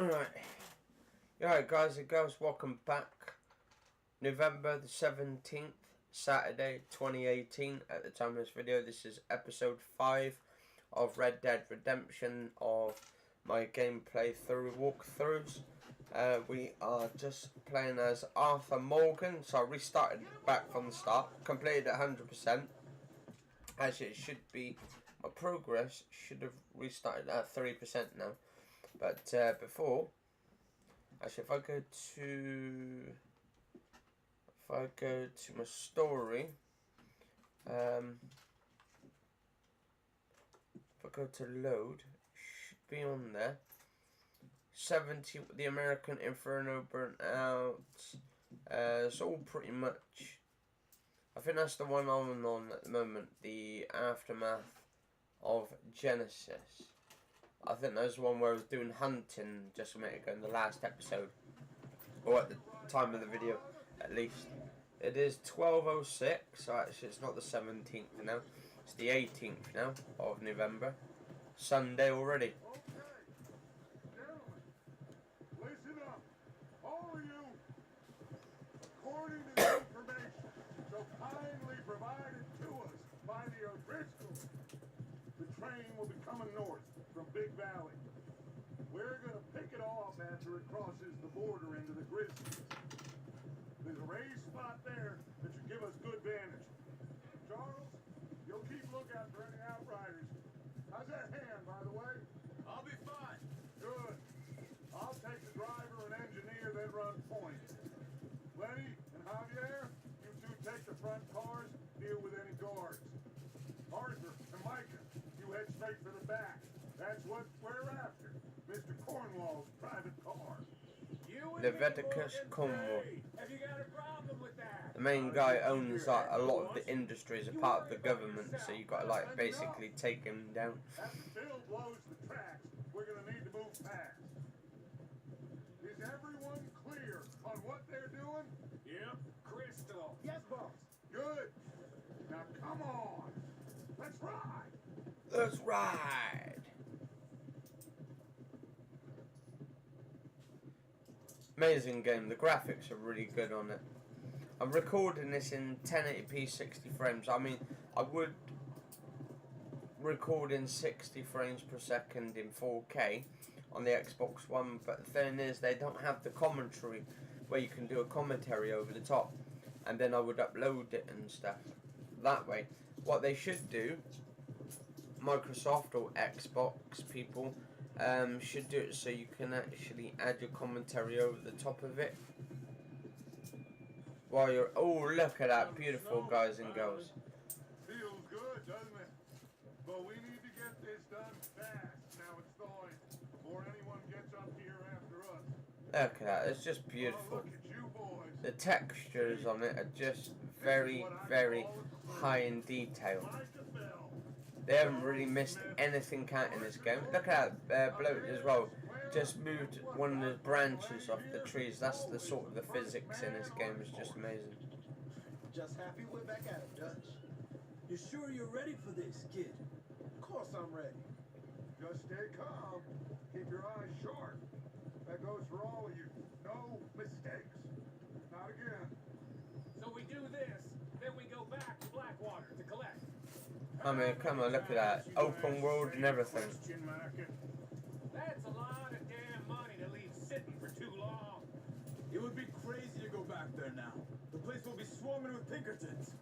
Alright. Alright guys and girls, welcome back. November the 17th, Saturday 2018 at the time of this video. This is episode 5 of Red Dead Redemption of my gameplay walkthroughs. We are just playing as Arthur Morgan, so I restarted back from the start, completed at 100%. Actually it should be, my progress should have restarted at 3% now. But before, actually, if I go to my story, if I go to load, it should be on there. 70, the American Inferno burnt out. It's all pretty much. I think that's the one I'm on at the moment, the aftermath of Genesis. I think that was the one where I was doing hunting just a minute ago in the last episode. Or at the time of the video, at least. It is 12:06, so actually it's not the 17th now. It's the 18th now of November. Sunday already. Okay, gentlemen, listen up. All of you, according to the information so kindly provided to us by the original, the train will be coming north from Big Valley. We're going to pick it off after it crosses the border into the Grizzlies. There's a raised spot there that should give us good vantage. Charles, you'll keep lookout for any outriders. How's that hand, by the way? I'll be fine. Good. I'll take the driver and engineer that run point. Lenny and Javier, you two take the front cars, deal with any guards. Arthur and Micah, you head straight for the back. That's what we're after. Mr. Cornwall's private car. Leviticus Cornwall. Have you got a problem with that? The main guy owns like a lot of the industries, a part of the government, so you got to like basically take him down. After Bill blows the tracks, we're gonna need to move fast. Is everyone clear on what they're doing? Yep, Crystal. Yes, boss. Good. Now come on. Let's ride. Let's ride. Amazing game. The graphics are really good on it. I'm recording this in 1080p 60 frames. I mean, I would record in 60 frames per second in 4K on the Xbox One, but the thing is they don't have the commentary where you can do a commentary over the top, and then I would upload it and stuff that way. What they should do, Microsoft or Xbox people, should do it so you can actually add your commentary over the top of it while you're. Oh, look at that, beautiful, guys and girls. Feels good, doesn't it? But we need to get this done fast. Now it's thawing before anyone gets up here after us. Look at that, it's just beautiful. Look at you boys. The textures on it are just very, very high in detail. They haven't really missed anything out in this game. Look at that bloke as well. Just moved one of the branches off the trees. That's the sort of the physics in this game is just amazing. Just happy we're back at it, Dutch. You sure you're ready for this, kid? Of course I'm ready. Just stay calm. Keep your eyes sharp. That goes for all of you. No mistakes. Not again. So we do this, then we go back to Blackwater to collect. I mean, come on, look at that. Open world and everything. That's a lot of damn money to leave sitting for too long. It would be crazy to go back there now. The place will be swarming with Pinkertons.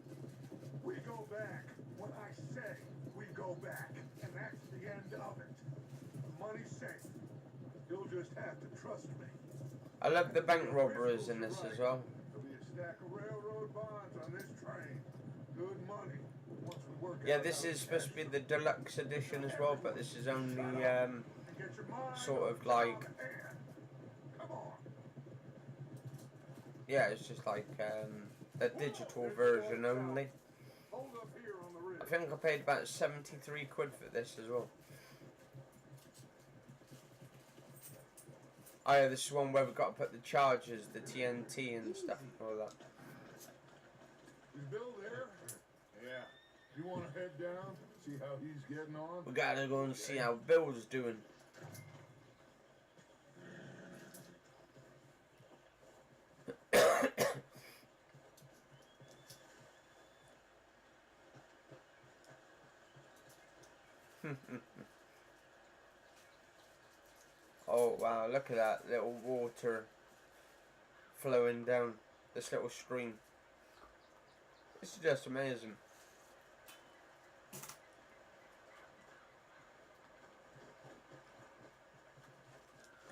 We go back. When I say we go back, and that's the end of it. The money's safe. You'll just have to trust me. I love the bank robbers in this as well. There'll be a stack of railroad bonds on this train. Good money. Once we work Yeah, out this how is to supposed to be the deluxe edition as well, but this is only sort of like, Come on. yeah, it's just like the digital version only. Hold up here on the ridge. I think I paid about 73 quid for this as well. Oh yeah, this is one where we've got to put the chargers, the TNT and stuff and all that. Is Bill there? Yeah. You want to head down, see how he's getting on? We gotta go and see how Bill's doing. Oh wow, look at that little water flowing down this little stream. This is just amazing.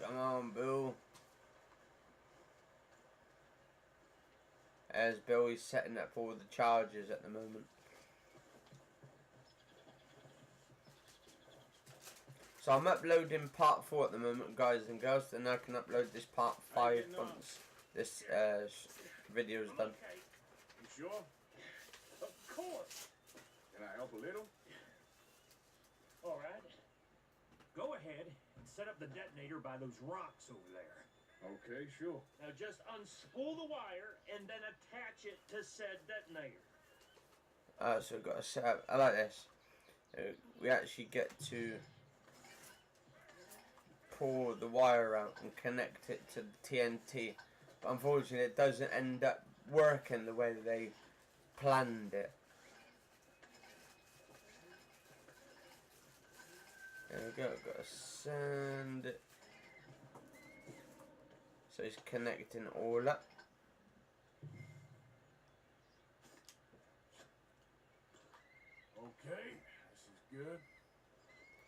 Come on, Bill. As Billy's setting up all the charges at the moment. So I'm uploading part 4 at the moment, guys and girls, then I can upload this part 5 once this video is done. Okay. You sure? Of course. Can I help a little? All right. Go ahead and set up the detonator by those rocks over there. Okay, sure. Now just unspool the wire and then attach it to said detonator. So we've got to set up, I like this. We actually get to pull the wire out and connect it to the TNT. But unfortunately it doesn't end up working the way they planned it. There we go, got to send it. So it's connecting all up. Okay, this is good.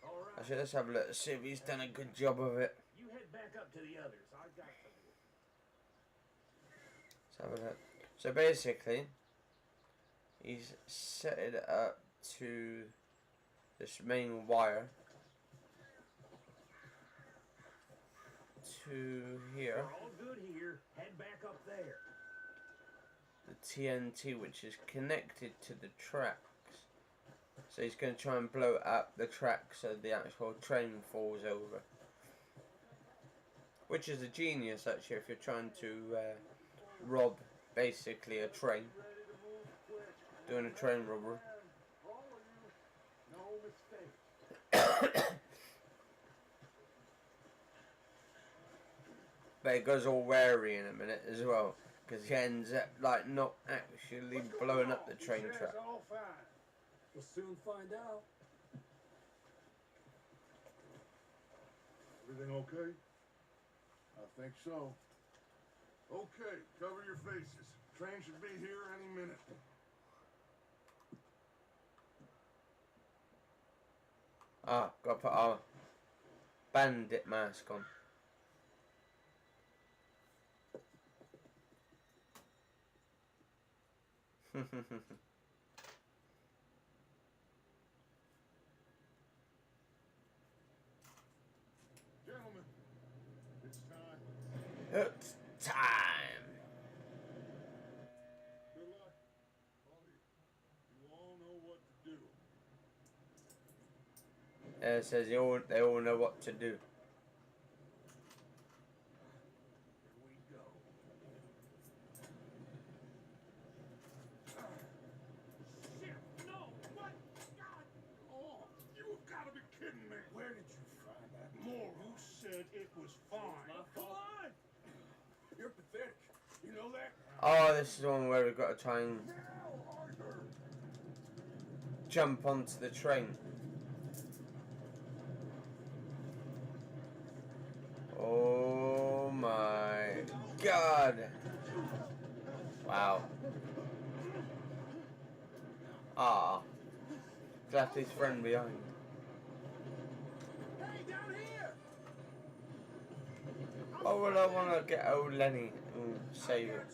All right. Actually, let's have a look, see if he's done a good job of it. You head back up to the others. I got the Let's have a look. So basically, he's set it up to this main wire to here. We're all good here. Head back up there. The TNT, which is connected to the tracks. So he's going to try and blow up the track so the actual train falls over. Which is a genius actually if you're trying to rob basically a train. Doing a train robbery. All of you, no mistake. But it goes all wary in a minute as well. Because he ends up like not actually blowing up the train He says track. all fine. We'll soon find out. Everything okay? I think so. Okay, cover your faces. Train should be here any minute. Ah, gotta put our bandit mask on. Gentlemen, it's time. It's time. Good luck. All of you. You all know what to do. It says they all know what to do. Here we go. Shit! No! What? God! Oh, you've got to be kidding me. Where did you find that moron? Who said it was fine? Come on! You're pathetic. You know that? Oh, this is the one where we've got to try and Now, Arthur. jump onto the train. Oh my god. Wow. Ah. Left his friend behind. Hey, down here! Why would I want to get old Lenny and save it?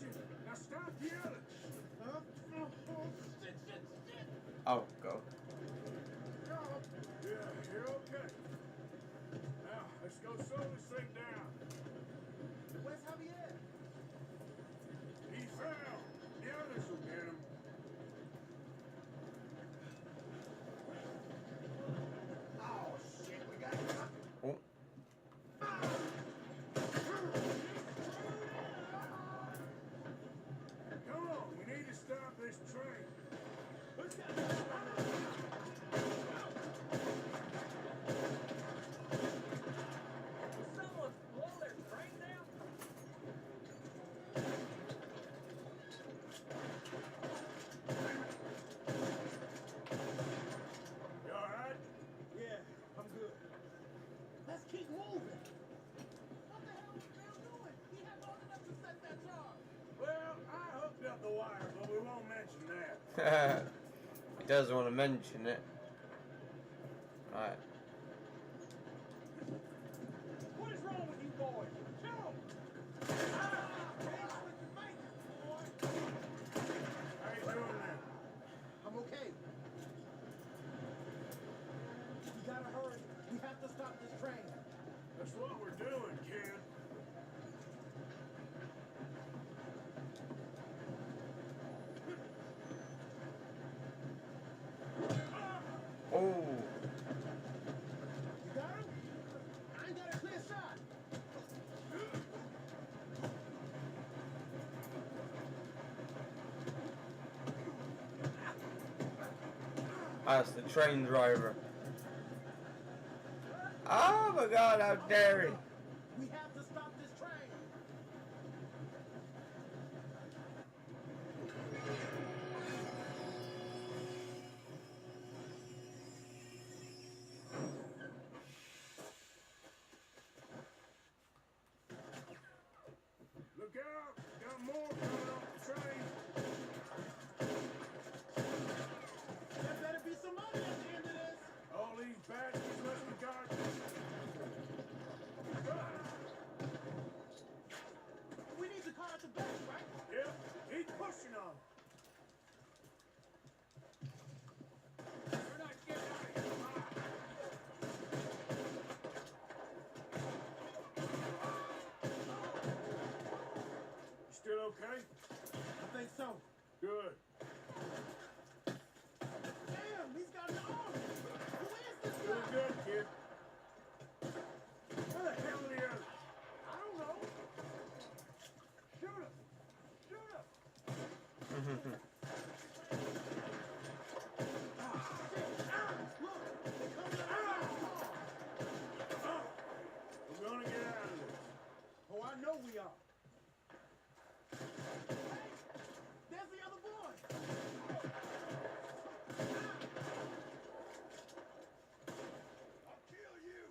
Now stop yelling. Oh, go. Yeah, you're okay. Now, let's go slow this thing down. Where's Javier? He fell. The others will get him. Oh, shit, we got him. Oh. Come on, we need to stop this train. Someone's He does want to mention it. Right. What is wrong with you boys? Tell 'em. How you doing there? I'm okay. We gotta hurry. We have to stop this train. That's what we're doing, kid. Oh. You got him? I ain't got a clear shot. That's the train driver. Oh my god, how dare he! We have to stop this train. Look out! Got more coming off the train. There better be some money at the end of this. All these bastards must be guarded. We need the car at the back, right? Yep, keep pushing on. We're not getting out of here alive. You still okay? I think so. Good. Damn, he's got an arm. Who is this Doing guy? good, kid. Where the hell are the others? I don't know. Shoot him! Shoot him! Look, they're coming out of the car. We're gonna get out of this. Oh, I know we are. Hey, there's the other boy. I'll kill you!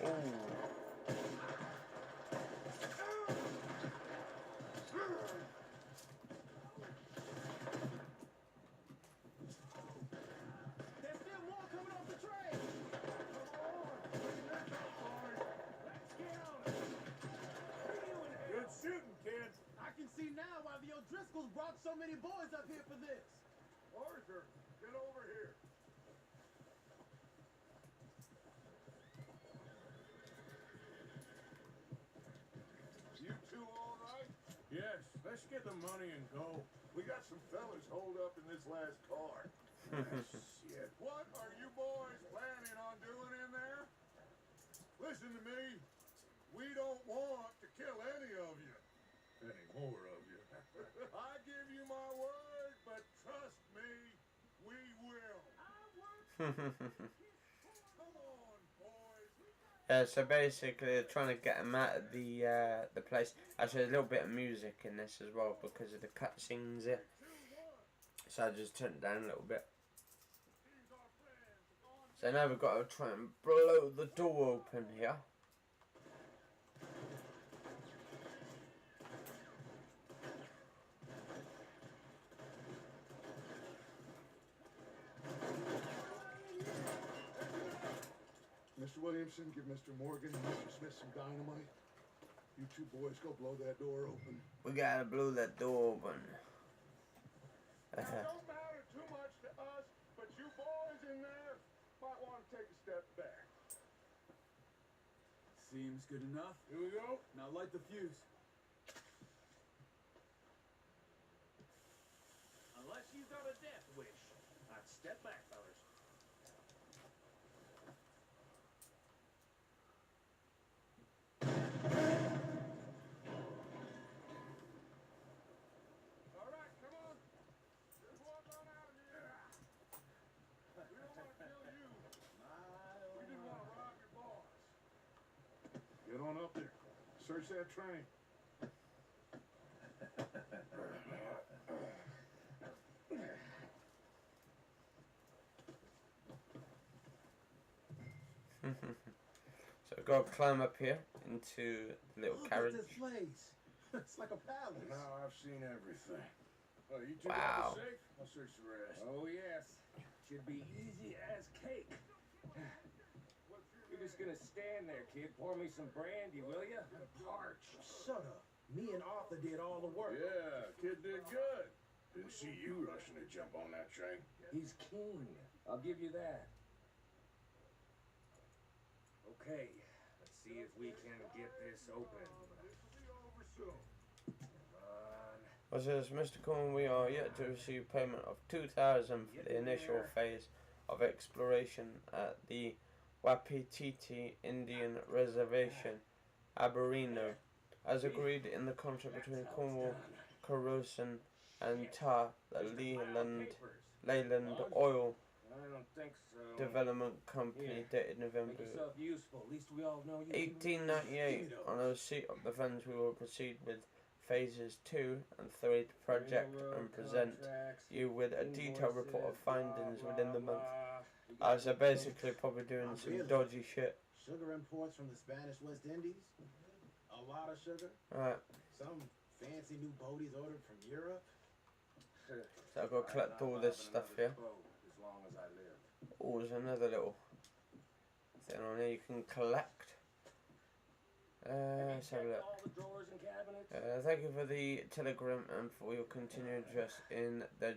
Oh. There's still more coming off the train. Good shooting, kid. I can see now why the O'Driscolls brought so many boys up here for this. Arthur, get over here. You two all right? Yes, let's get the money and go. We got some fellas holed up in this last car. Shit. What are you boys planning on doing in there? Listen to me. We don't want to kill any of you. Any more of you. I give you my word, but trust me, we will. Come on, boys. Yeah, so basically they're trying to get him out of the place. Actually, there's a little bit of music in this as well because of the cutscenes here. So I just turned it down a little bit. So now we've got to try and blow the door open here. Mr. Williamson, give Mr. Morgan and Mr. Smith some dynamite. You two boys go blow that door open. We gotta blow that door open. Now, don't matter too much to us, but you boys in there might want to take a step back. Seems good enough. Here we go. Now light the fuse. Unless you've got a death wish, I'd step back, fellas. All right, come on. Just walk on out of here. We don't want to kill you. We just want to rob your boss. Get on up there. Search that train. So we've got to climb up here into the little Look carriage. at this place. It's like a palace. Now I've seen everything. Oh, you two Wow. guys are safe? I'll search the rest. Oh, yes. Should be easy as cake. You're just gonna stand there, kid. Pour me some brandy, will you? I'm parched. Shut up. Me and Arthur did all the work. Yeah, kid did good. Didn't see you rushing to jump on that train. He's keen. I'll give you that. Okay, let's see if we can get this open. This'll be over soon. Come on. As is Mr. Coleman, we are yet to receive payment of 2,000 for the initial phase of exploration at the Wapititi Indian Reservation, Aberino, as agreed in the contract between Cornwall, Corrosion, and Tar, the Leyland Oil I don't think so. Development Company, dated November Make yourself useful. At least we all know you. 1898. On the receipt of the funds, we will proceed with phases 2 and 3 to project and present you with a detailed report of findings within the month. So basically probably doing some dodgy shit. Sugar imports from the Spanish West Indies. A lot of sugar. Right, Some fancy new boaties ordered from Europe. so I've got to collect all this stuff here. As long as I live. Oh, there's another little thing on here you can collect. Let's have a look. All the drawers and cabinets? Thank you for the telegram and for your continued interest in the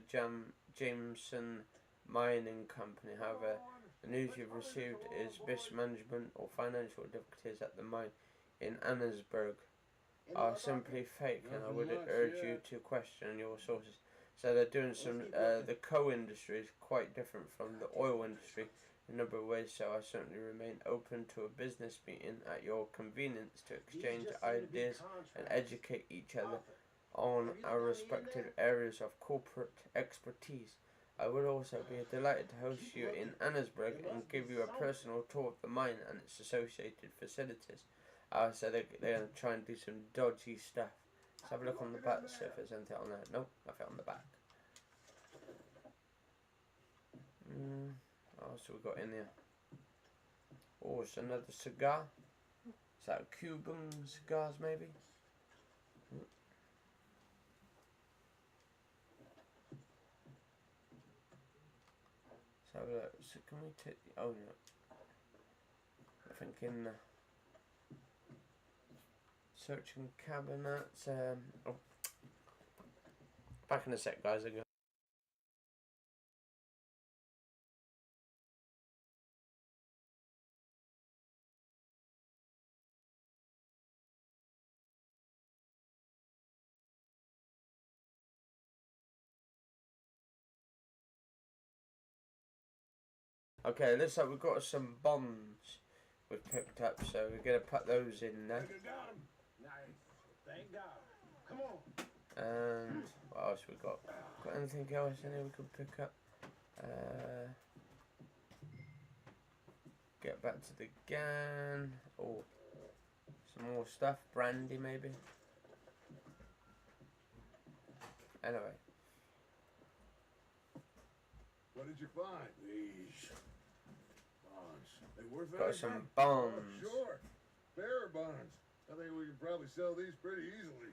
Jameson Mining Company. However, the news you've received is mismanagement or financial difficulties at the mine in Annesburg are simply fake, and I would urge you to question your sources. So they're doing some, the co-industry is quite different from the oil industry in a number of ways, so I certainly remain open to a business meeting at your convenience to exchange ideas and educate each other on our respective areas of corporate expertise. I would also be delighted to host you in Annesburg and give you a personal tour of the mine and its associated facilities. So they're going to try and do some dodgy stuff. Let's have a look on the back to see if there's anything on there. Nope, nothing on the back. What else have we got in here? Oh, it's another cigar. Is that Cuban cigars, maybe? So, so can we take... Oh, no. I think in the searching cabinets. Oh. Back in a sec, guys. Again. Okay, looks like we've got some bombs we've picked up, so we're going to put those in there. Nice. Thank God. Come on. And what else we got? Got anything else in here we could pick up? Get back to the gun. Oh, some more stuff. Brandy, maybe. Anyway. What did you find? These bonds. They worth Got anything? some bonds. Oh, sure. Bearer bonds. I think we can probably sell these pretty easily.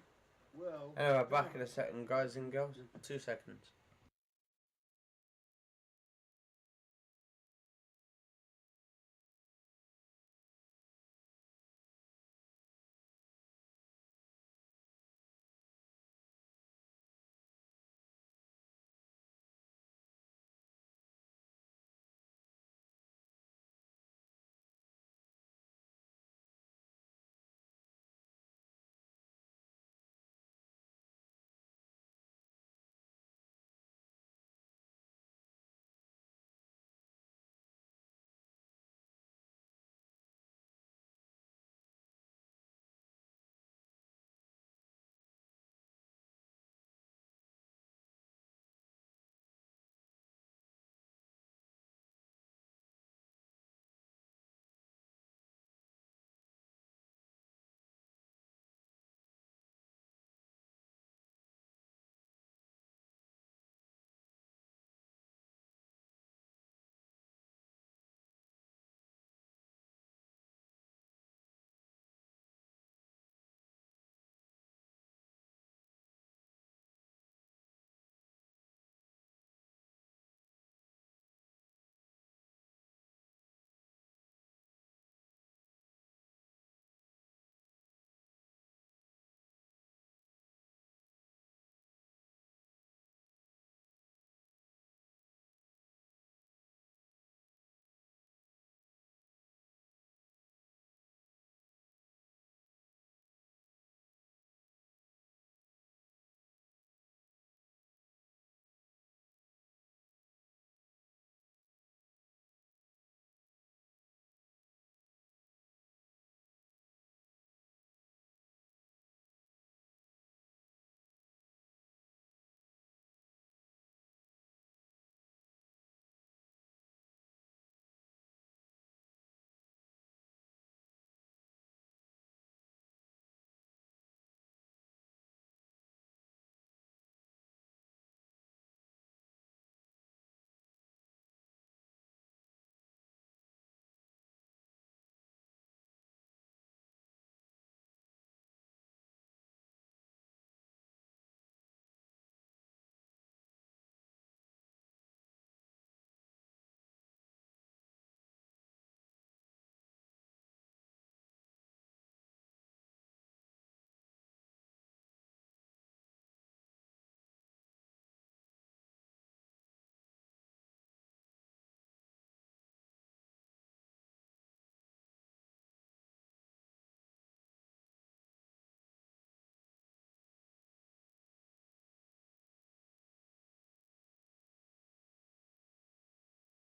Well. Anyway, back in a second, guys and girls. 2 seconds.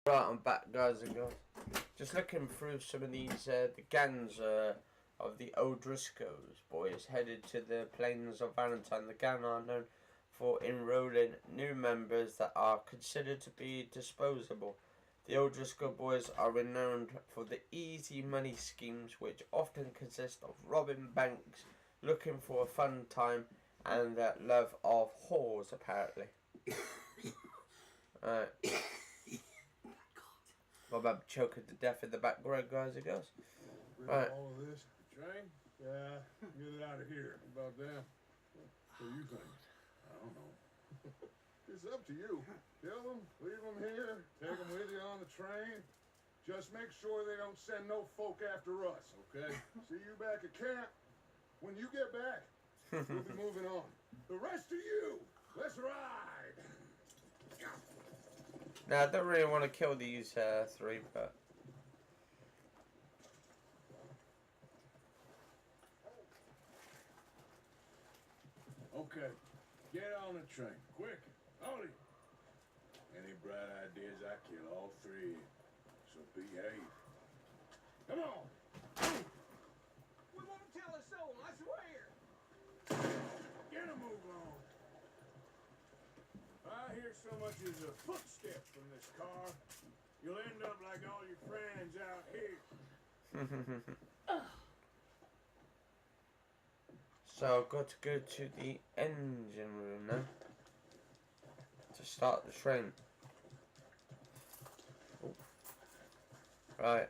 Right, I'm back, guys and girls. Just looking through some of these, the gangs of the O'Driscolls boys headed to the plains of Valentine. The gang are known for enrolling new members that are considered to be disposable. The O'Driscoll boys are renowned for the easy money schemes, which often consist of robbing banks, looking for a fun time, and their love of whores, apparently. Alright. I'm about choking to death in the background, guys and girls. Right. All of this train? Yeah, get it out of here. About that. What do you think? I don't know. It's up to you. Kill them, leave them here, take them with you on the train. Just make sure they don't send no folk after us, okay? See you back at camp. When you get back, we'll be moving on. The rest of you, let's ride. Now, I don't really want to kill these three, but... Okay, get on the train, quick. Howdy. Any bright ideas, I kill all three. So behave. Come on. We won't tell a soul, I swear. Get a move on. If I hear so much as a footstep from this car, you'll end up like all your friends out here. So I've got to go to the engine room now to start the train. Oh. Right,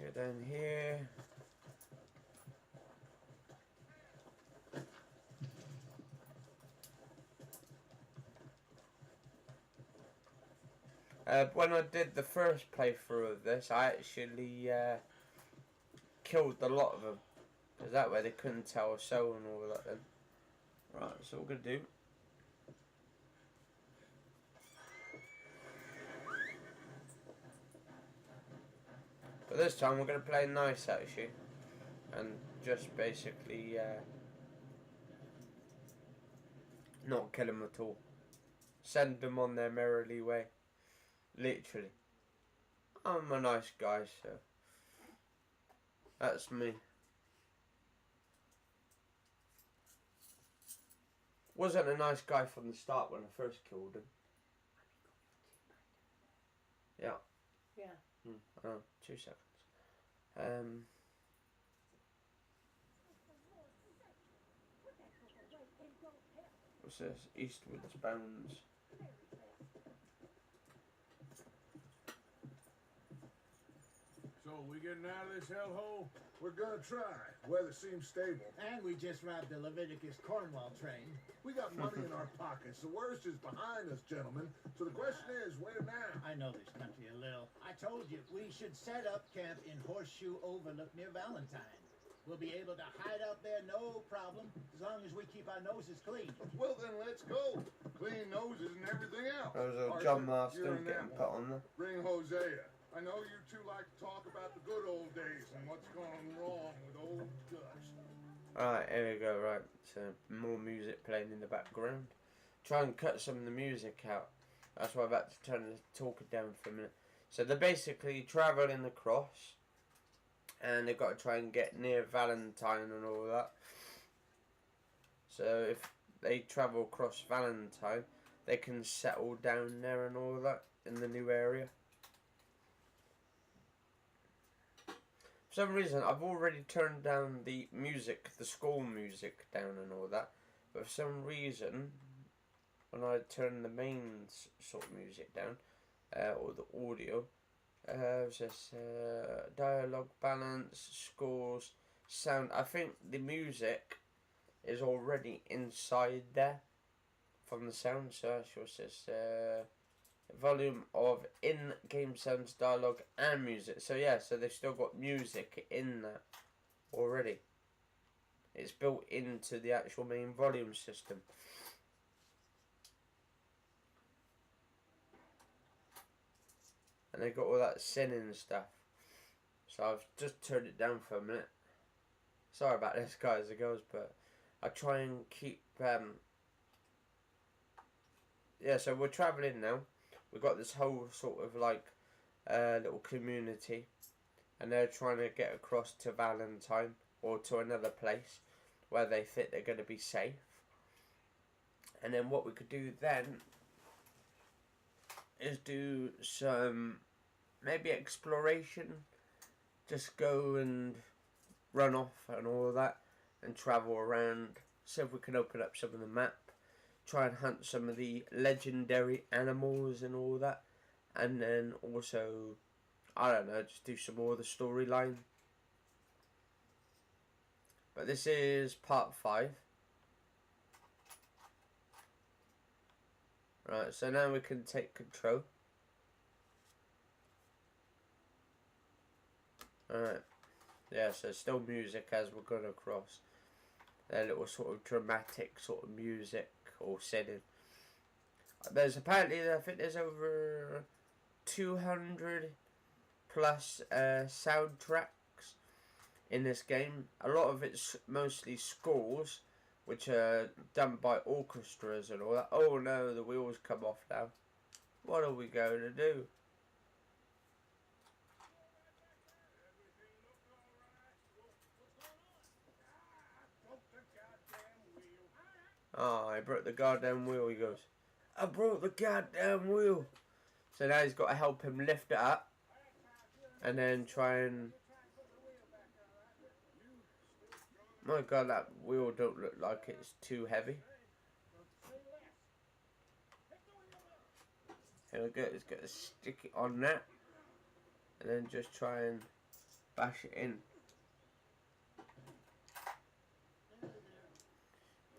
you're down here. When I did the first playthrough of this, I actually killed a lot of them. Because that way they couldn't tell a soul and all that then. Right, so what we're going to do. But this time we're going to play nice actually. And just basically not kill them at all. Send them on their merrily way. Literally. I'm a nice guy, so that's me. Wasn't a nice guy from the start when I first killed him. Yeah. Yeah. Oh, 2 seconds. What's this? Eastwards bounds. So, we getting out of this hellhole? We're gonna try. Weather seems stable. And we just robbed the Leviticus Cornwall train. We got money in our pockets. The worst is behind us, gentlemen. So the question is, where now? I know this country a little. I told you, we should set up camp in Horseshoe Overlook near Valentine. We'll be able to hide out there no problem, as long as we keep our noses clean. Well, then let's go. Clean noses and everything else. There was a Arthur, John you're Marston in getting that put one. on there. Bring Hosea. I know you two like to talk about the good old days and what's gone wrong with old Gus. Alright, here we go, right. So, more music playing in the background. Try and cut some of the music out. That's why I've had to turn the talker down for a minute. So, they're basically travelling across. And they've got to try and get near Valentine and all that. So, if they travel across Valentine, they can settle down there and all that in the new area. For some reason, I've already turned down the music, the school music down and all that. But for some reason, when I turn the main sort of music down, or the audio, it's just dialogue balance, scores, sound. I think the music is already inside there from the sound, so it's just volume of in-game sounds, dialogue and music. So yeah, so they've still got music in that already. It's built into the actual main volume system. And they got all that singing stuff. So I've just turned it down for a minute. Sorry about this, guys and girls, but I try and keep yeah, so we're travelling now. we've got this whole sort of like little community, and they're trying to get across to Valentine or to another place where they think they're going to be safe. And then what we could do then is do some maybe exploration, just go and run off and all of that and travel around, see if we can open up some of the map, try and hunt some of the legendary animals and all that, and then also, I don't know, just do some more of the storyline. But this is part 5. Right, so now we can take control. Alright. Yeah, so still music as we're going across. A little sort of dramatic sort of music or setting. There's apparently, I think there's over 200 plus soundtracks in this game. A lot of it's mostly scores, which are done by orchestras and all that. Oh no, the wheels come off now. What are we going to do? Oh, I broke the goddamn wheel, he goes. I broke the goddamn wheel. So now he's got to help him lift it up. And then try and... My god, that wheel don't look like it's too heavy. Here we go, he's got to stick it on that. And then just try and bash it in.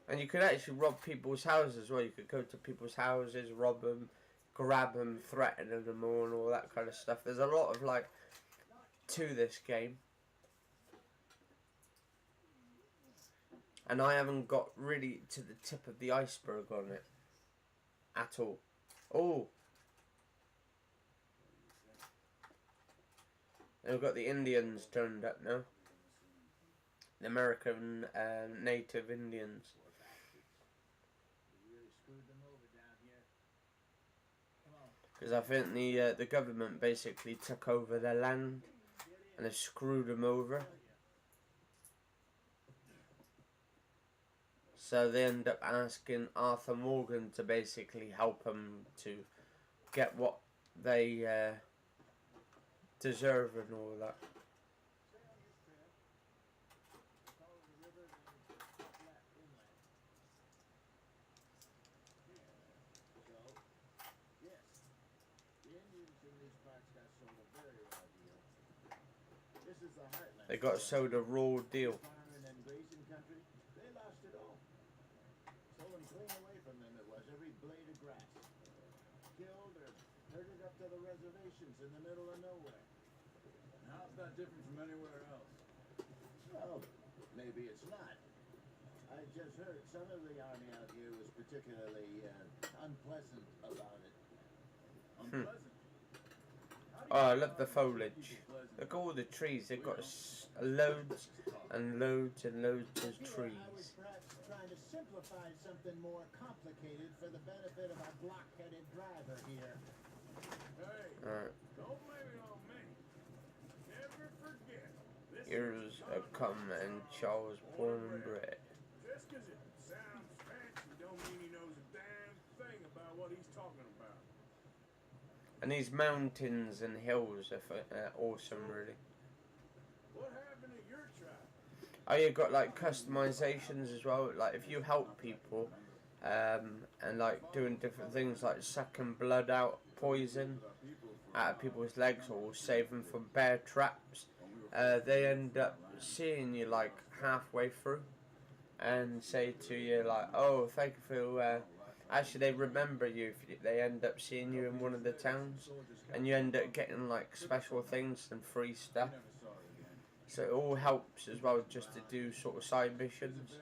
And you could actually rob people's houses as well. You could go to people's houses, rob them, grab them, threaten them all that kind of stuff. There's a lot of like to this game. And I haven't got really to the tip of the iceberg on it at all. Oh! And we've got the Indians turned up now. The American native Indians. Because I think the government basically took over their land and have screwed them over. So they end up asking Arthur Morgan to basically help them to get what they deserve and all that. They got sold a raw deal. They lost it all. Stolen clean away from them it was, every blade of grass. Killed or herded up to the reservations in the middle of nowhere. How's that different from anywhere else? Well, maybe it's not. I just heard some of the army out here was particularly unpleasant about it. Unpleasant? Oh, I love the foliage. Look at all the trees. They've got loads and loads and loads of trees. I was perhaps trying to simplify something more complicated for the benefit of our block-headed driver here. Hey, Alright. don't blame it on me. Never forget. This Here's a come and Charles born and bred. Just 'cause it sounds fancy don't mean he knows a damn thing about what he's talking about. And these mountains and hills are awesome, really. What happened to your tribe? Oh, you've got like customizations as well. Like if you help people, and like doing different things like sucking blood out, poison out of people's legs, or save them from bear traps, they end up seeing you like halfway through, and say to you like, "Oh, thank you for." Actually, they remember you if they end up seeing you in one of the towns, and you end up getting like special things and free stuff. So it all helps as well, just to do sort of side missions.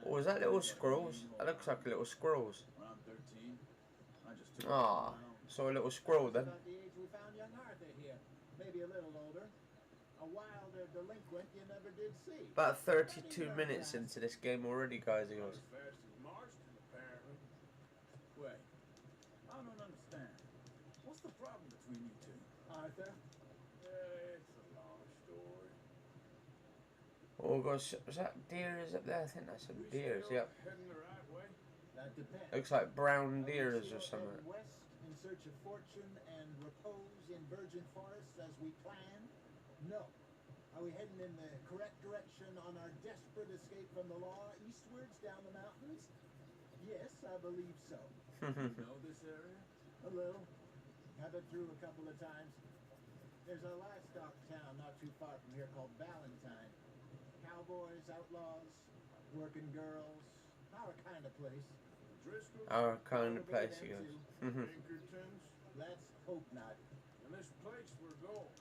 Or is that little squirrels? That looks like little squirrels. Around 13. I just took Ah, saw a little squirrel then. About the age we found young Arthur here. Maybe a little older. A wilder delinquent you never did see. About 32 minutes into this game already, guys. He goes. As fast as Marston, apparently. Wait. I don't understand. the problem between you two? Arthur? It's a long story. Oh, gosh, was that deers up there? I think that's some We deers, still yep. heading the right way? That depends. Looks like brown Are we deers still or something. heading west in search of fortune and repose in virgin forests as we planned? No. Are we heading in the correct direction on our desperate escape from the law eastwards down the mountains? Yes, I believe so. You know this area? A little. I've been through a couple of times. There's a livestock town not too far from here called Valentine. Cowboys, outlaws, working girls, our kind of place. Driscoll, Our kind of Probably place, he them goes. too. Pinkertons, Let's hope not. and this place we're going.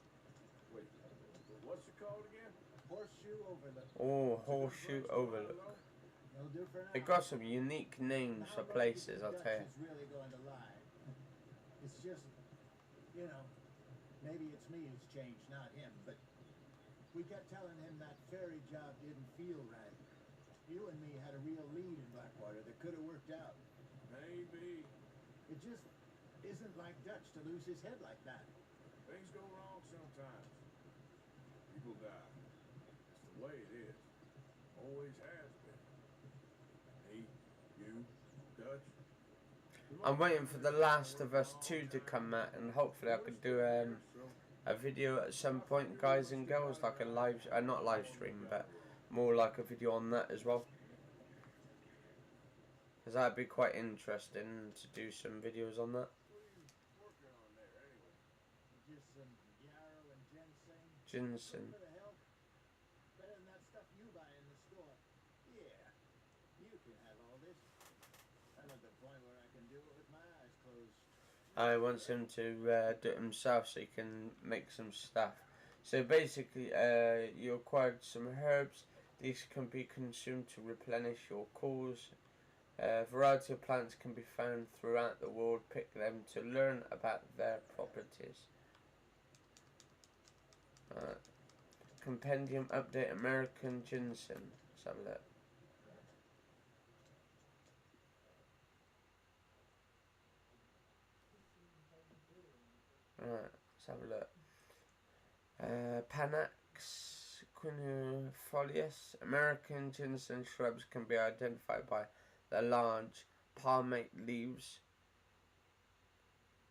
Wait, what's it called again? Horseshoe Overlook. Oh, Horseshoe Overlook. They'll do for now. They got some unique names for places, I'll tell you. Dutch is really going to lie. It's just, you know, maybe it's me who's changed, not him, but we kept telling him that ferry job didn't feel right. You and me had a real lead in Blackwater that could have worked out. Maybe. It just isn't like Dutch to lose his head like that. Things go wrong sometimes. People die. It's the way it is. Always has been. Me, you, Dutch. I'm waiting for The Last of Us 2 to come out, and hopefully I could do a video at some point, guys and girls, like a live, not live stream, but more like a video on that as well. Because that'd be quite interesting to do some videos on that. Working on there anyway. Just some yarrow and ginseng. Ginseng. Good for the health. Better than that stuff you buy in the store. Yeah, you can have all this. I'm at the point where I can do it with my eyes closed. I want him to do it himself so he can make some stuff. So basically, you acquired some herbs. These can be consumed to replenish your cores. A variety of plants can be found throughout the world. Pick them to learn about their properties. Compendium update American ginseng. Let's have a look. Alright, let's have a look. Panax quinifolius. American ginseng shrubs can be identified by the large palmate leaves,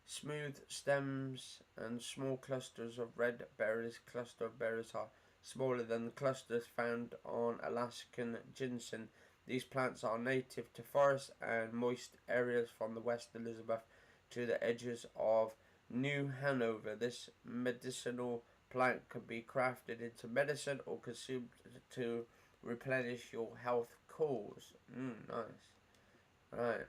smooth stems, and small clusters of red berries. Cluster of berries are smaller than the clusters found on Alaskan ginseng. These plants are native to forests and moist areas from the West Elizabeth to the edges of New Hanover. This medicinal plant can be crafted into medicine or consumed to replenish your health cores. Nice. Right.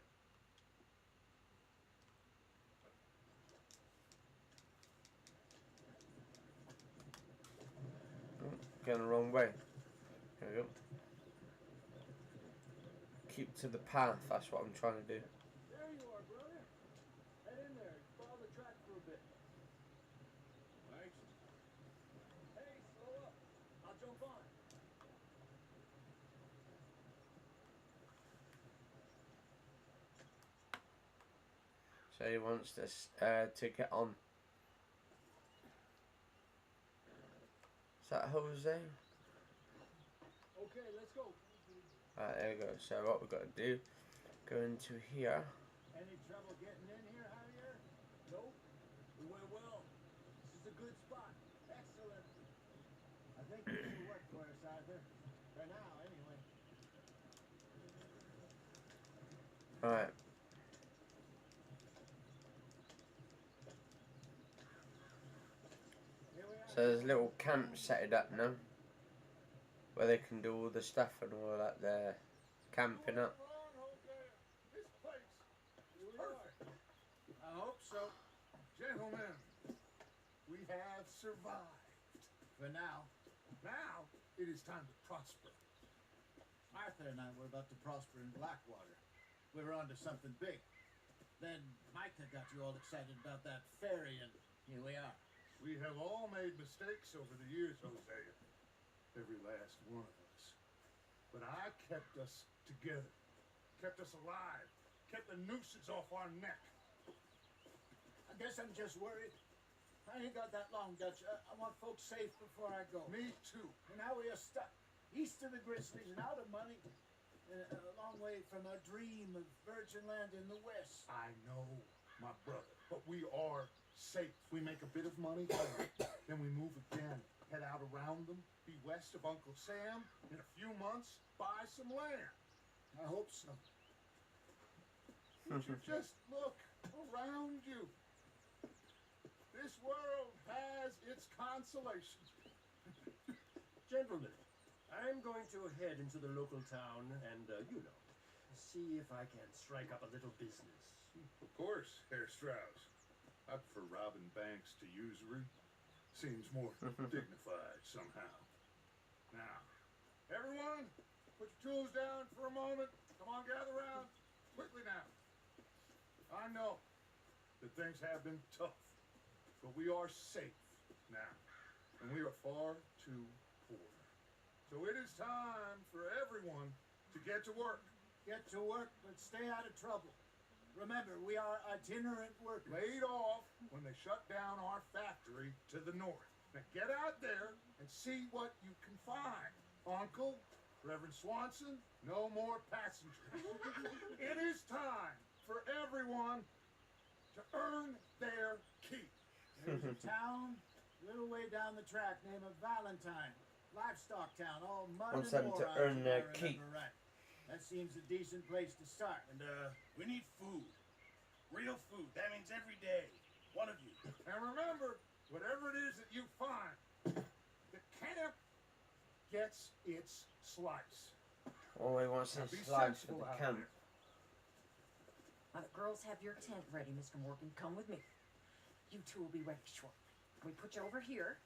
Going the wrong way. There we go. Keep to the path, that's what I'm trying to do. There you are, brother. Head in there. Follow the track for a bit. Thanks. Hey, slow up. I'll jump on. So he wants this to get on. Is that Jose? Okay, let's go. Right, there we go. So what we've got to do, go into here. Any trouble getting in here, Javier? Nope. It went well. This is a good spot. Excellent. I think this will work for us, Arthur. For now, anyway. Alright. Here we are. So there's a little camp set up now, where they can do all the stuff and all that. They're camping up. This place. Here we are. I hope so. Gentlemen, we have survived. For now, Now, it is time to prosper. Arthur and I were about to prosper in Blackwater. We were onto something big. Then Micah got you all excited about that ferry, and here we are. We have all made mistakes over the years, Hosea. Every last one of us. But I kept us together. Kept us alive. Kept the nooses off our neck. guess I'm just worried. I ain't got that long, Dutch. I want folks safe before I go. Me too. And now we are stuck east of the Grizzlies and out of money, and a long way from a dream of virgin land in the west. I know, my brother, but we are safe. We make a bit of money, then we move again, head out around them, be west of Uncle Sam. In a few months, buy some land. I hope so. Would you just look around you? This world has its consolations. Gentlemen, I'm going to head into the local town and, see if I can strike up a little business. Of course, Herr Strauss. I prefer robbing banks to usury. Seems more dignified somehow. Now, everyone, put your tools down for a moment. Come on, gather round. Quickly now. I know that things have been tough, but we are safe now, and we are far too poor. So it is time for everyone to get to work. Get to work, but stay out of trouble. Remember, we are itinerant workers. Laid off when they shut down our factory to the north. Now get out there and see what you can find. Uncle, Reverend Swanson, no more passengers. It is time for everyone to earn their keep. There's a town a little way down the track named Valentine. Livestock town, all mud Wants and them to morass, earn if their I keep. remember right. That seems a decent place to start. And, we need food. Real food. That means every day. One of you. And remember, whatever it is that you find, the camp gets its slice. All he wants Now is be slides for sensible the out camp. there. Girls, have your tent ready, Mr. Morgan. Come with me. You two will be ready shortly. We put you over here.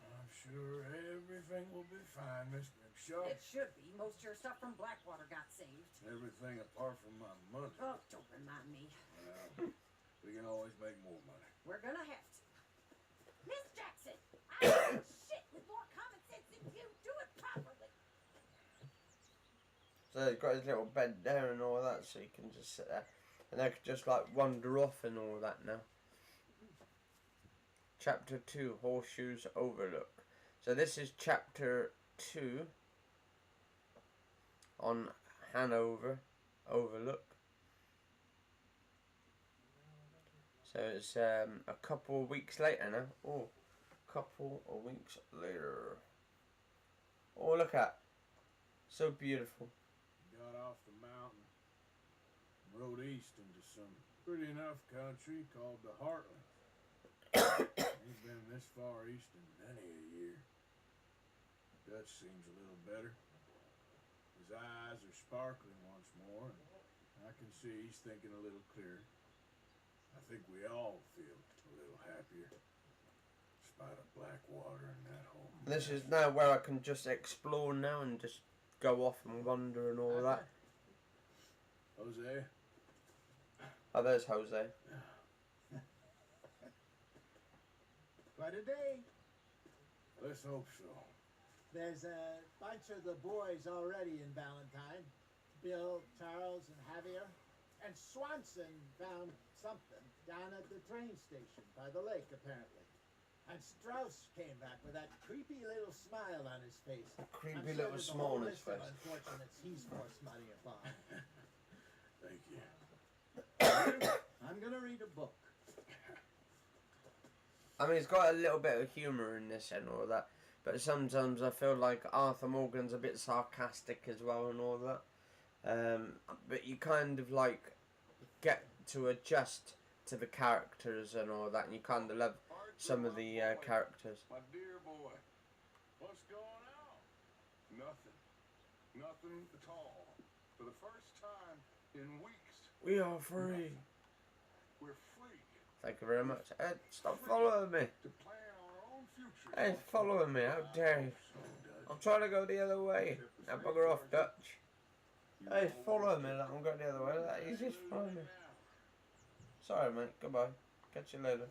I'm sure everything will be fine, Miss Grimshaw. It should be. Most of your stuff from Blackwater got saved. Everything apart from my money. Oh, don't remind me. Well, we can always make more money. We're gonna have to. Miss Jackson, I ain't shit with more common sense than you. Do it properly. So he's got his little bed there and all that, so he can just sit there. And they could just like wander off and all that now. Chapter 2, Horseshoes Overlook. So this is chapter 2 on Hanover Overlook. So it's a couple of weeks later now. Oh, couple of weeks later. Oh, look at. So beautiful. Got off the mountain and rode east into some pretty enough country called the Heartland. Ain't been this far east in many a year. Dutch seems a little better. His eyes are sparkling once more, and I can see he's thinking a little clearer. I think we all feel a little happier, in spite of Blackwater and that whole This is now where I can just explore now and just go off and wander and all that. Jose. Oh, there's Jose. Quite a day. Let's hope so. There's a bunch of the boys already in Valentine. Bill, Charles, and Javier. And Swanson found something down at the train station by the lake, apparently. And Strauss came back with that creepy little smile on his face. Creepy I'm little sure there's a smile whole on his list of face. unfortunates he's forced money upon. Thank you. I'm gonna read a book. I mean, it's got a little bit of humour in this and all that, but sometimes I feel like Arthur Morgan's a bit sarcastic as well and all that. But you kind of like get to adjust to the characters and all that, and you kind of love some of the characters. My dear boy, what's going on? Nothing. Nothing at all. For the first time in weeks, We are free. we're free Thank you very much. Ed, stop following me. to plan our own future. Hey, following me, how dare you. I'm trying to go the other way. Now bugger off, Dutch. Hey, follow me, like, I'm going the other way. He's just following me. Sorry, mate. Goodbye. Catch you later.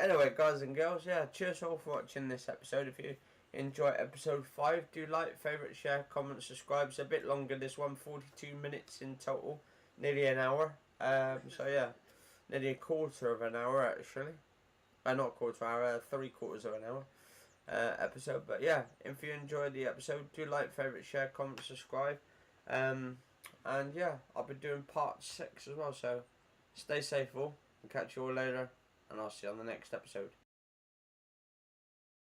Anyway, guys and girls, yeah, cheers all for watching this episode. If you enjoy episode 5, do like, favourite, share, comment, subscribe. It's a bit longer, this one, 42 minutes in total. Nearly an hour. So yeah, nearly a quarter of an hour actually. Not a quarter hour, 3/4 of an hour episode. But yeah, if you enjoyed the episode, do like, favourite, share, comment, subscribe. And yeah, I'll be doing part 6 as well. So stay safe all, and catch you all later. And I'll see you on the next episode.